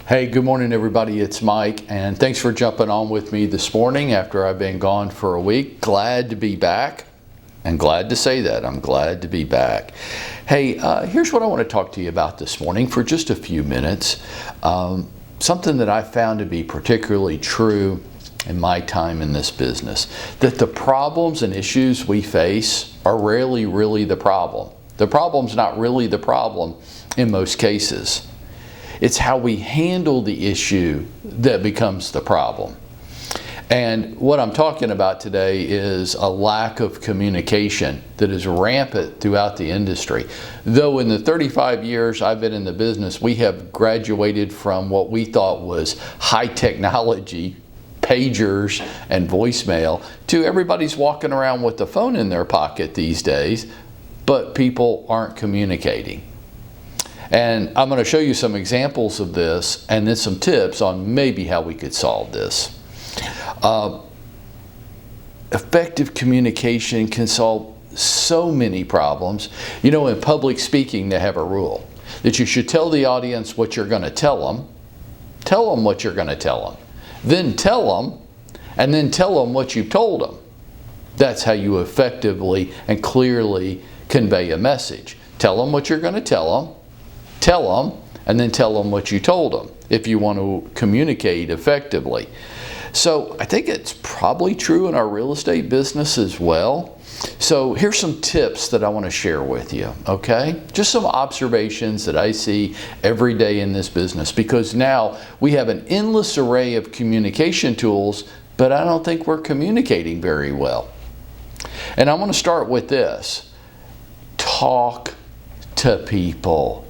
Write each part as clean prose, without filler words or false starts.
Hey, good morning everybody, it's Mike, and thanks for jumping on with me this morning after I've been gone for a week. Glad to be back, and glad to say that, I'm glad to be back. Hey, here's what I want to talk to you about this morning for just a few minutes. Something that I found to be particularly true in my time in this business, that the problems and issues we face are rarely really the problem. The problem's not really the problem in most cases. It's how we handle the issue that becomes the problem. And what I'm talking about today is a lack of communication that is rampant throughout the industry. Though in the 35 years I've been in the business, we have graduated from what we thought was high technology, pagers and voicemail, to everybody's walking around with the phone in their pocket these days, but people aren't communicating. And I'm going to show you some examples of this and then some tips on maybe how we could solve this. Effective communication can solve so many problems. You know, in public speaking, they have a rule that you should tell the audience what you're going to tell them what you're going to tell them, then tell them, and then tell them what you've told them. That's how you effectively and clearly convey a message. Tell them what you're going to tell them, and then tell them what you told them if you want to communicate effectively. So I think it's probably true in our real estate business as well. So here's some tips that I want to share with you, okay? Just some observations that I see every day in this business, because now we have an endless array of communication tools, but I don't think we're communicating very well. And I want to start with this. Talk to people.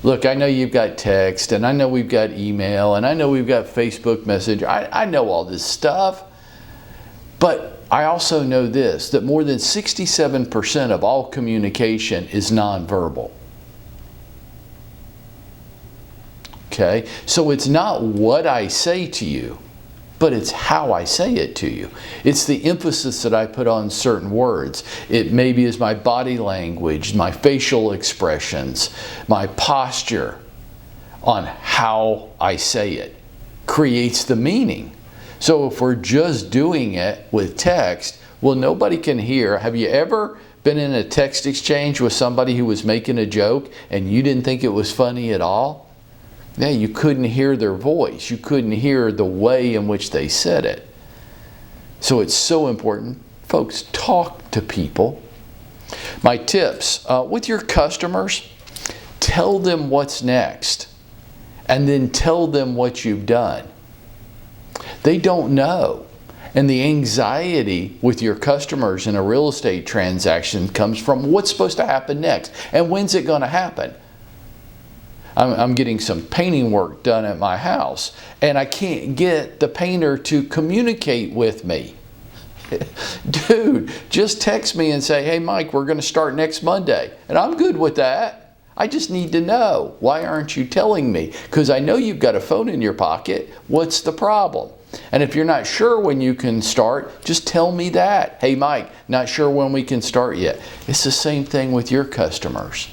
Look, I know you've got text, and I know we've got email, and I know we've got Facebook Messenger. I know all this stuff. But I also know this, that more than 67% of all communication is nonverbal. Okay? So it's not what I say to you, but it's how I say it to you. It's the emphasis that I put on certain words. It maybe is my body language, my facial expressions, my posture on how I say it creates the meaning. So if we're just doing it with text, well, nobody can hear. Have you ever been in a text exchange with somebody who was making a joke and you didn't think it was funny at all? Yeah, you couldn't hear their voice. You couldn't hear the way in which they said it. So it's so important. Folks, talk to people. My tips, with your customers, tell them what's next, and then tell them what you've done. They don't know. And the anxiety with your customers in a real estate transaction comes from what's supposed to happen next, and when's it going to happen? I'm getting some painting work done at my house, and I can't get the painter to communicate with me. Dude, just text me and say, hey Mike, we're going to start next Monday. And I'm good with that. I just need to know. Why aren't you telling me? Because I know you've got a phone in your pocket. What's the problem? And if you're not sure when you can start, just tell me that. Hey Mike, not sure when we can start yet. It's the same thing with your customers.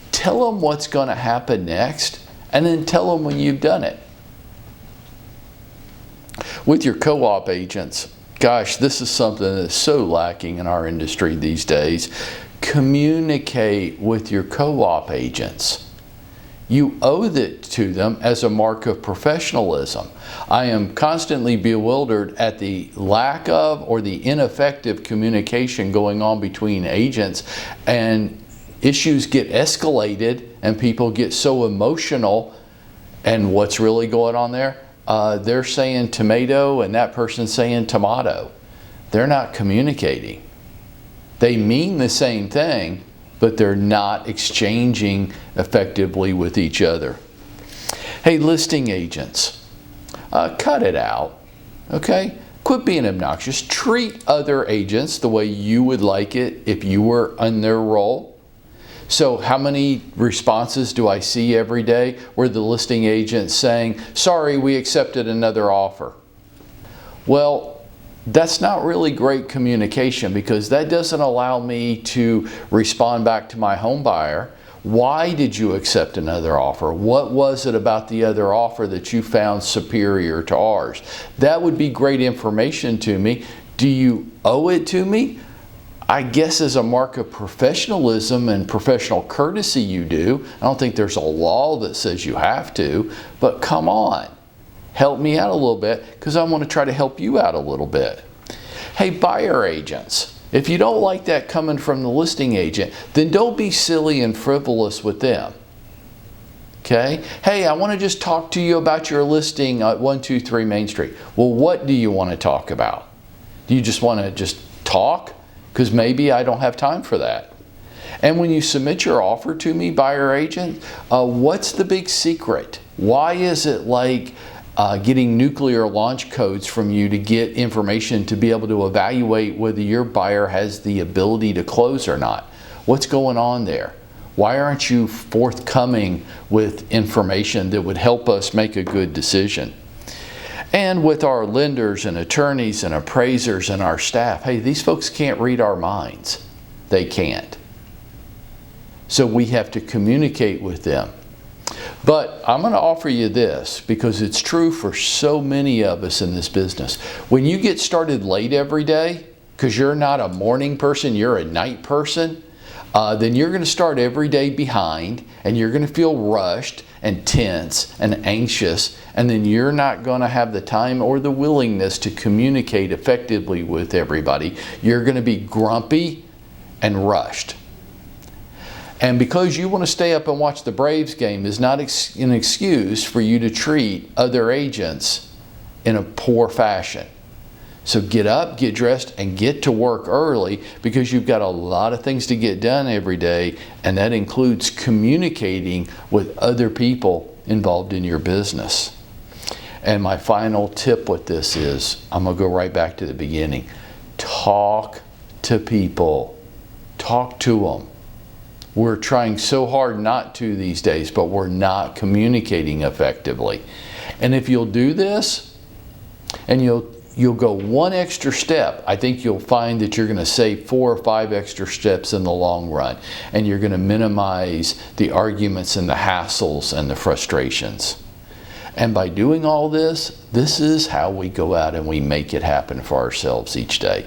Tell them what's going to happen next, and then tell them when you've done it. With your co-op agents, gosh, this is something that's so lacking in our industry these days. Communicate with your co-op agents. You owe it to them as a mark of professionalism. I am constantly bewildered at the lack of or the ineffective communication going on between agents, and issues get escalated and people get so emotional. And what's really going on there? They're saying tomato and that person's saying tomato. They're not communicating. They mean the same thing, but they're not exchanging effectively with each other. Hey, listing agents, cut it out, okay? Quit being obnoxious. Treat other agents the way you would like it if you were in their role. So how many responses do I see every day where the listing agent's saying, sorry, we accepted another offer? Well, that's not really great communication, because that doesn't allow me to respond back to my home buyer Why did you accept another offer? What was it about the other offer that you found superior to ours? That would be great information to me. Do you owe it to me? I guess as a mark of professionalism and professional courtesy you do. I don't think there's a law that says you have to, but come on, help me out a little bit, because I want to try to help you out a little bit. Hey, buyer agents, if you don't like that coming from the listing agent, then don't be silly and frivolous with them. Okay? Hey, I want to just talk to you about your listing at 123 Main Street. Well, what do you want to talk about? Do you just want to just talk? Because maybe I don't have time for that. And when you submit your offer to me, buyer agent, what's the big secret? Why is it like getting nuclear launch codes from you to get information to be able to evaluate whether your buyer has the ability to close or not? What's going on there? Why aren't you forthcoming with information that would help us make a good decision? And with our lenders and attorneys and appraisers and our staff, hey, these folks can't read our minds. They can't. So we have to communicate with them. But I'm going to offer you this because it's true for so many of us in this business. When you get started late every day, because you're not a morning person, you're a night person, then you're going to start every day behind, and you're going to feel rushed and tense and anxious, and then you're not going to have the time or the willingness to communicate effectively with everybody. You're going to be grumpy and rushed. And because you want to stay up and watch the Braves game is not an excuse for you to treat other agents in a poor fashion. So get up, get dressed, and get to work early, because you've got a lot of things to get done every day, and that includes communicating with other people involved in your business. And my final tip with this is, I'm going to go right back to the beginning. Talk to people. Talk to them. We're trying so hard not to these days, but we're not communicating effectively. And if you'll do this, and you'll go one extra step, I think you'll find that you're going to save 4 or 5 extra steps in the long run. And you're going to minimize the arguments and the hassles and the frustrations. And by doing all this, this is how we go out and we make it happen for ourselves each day.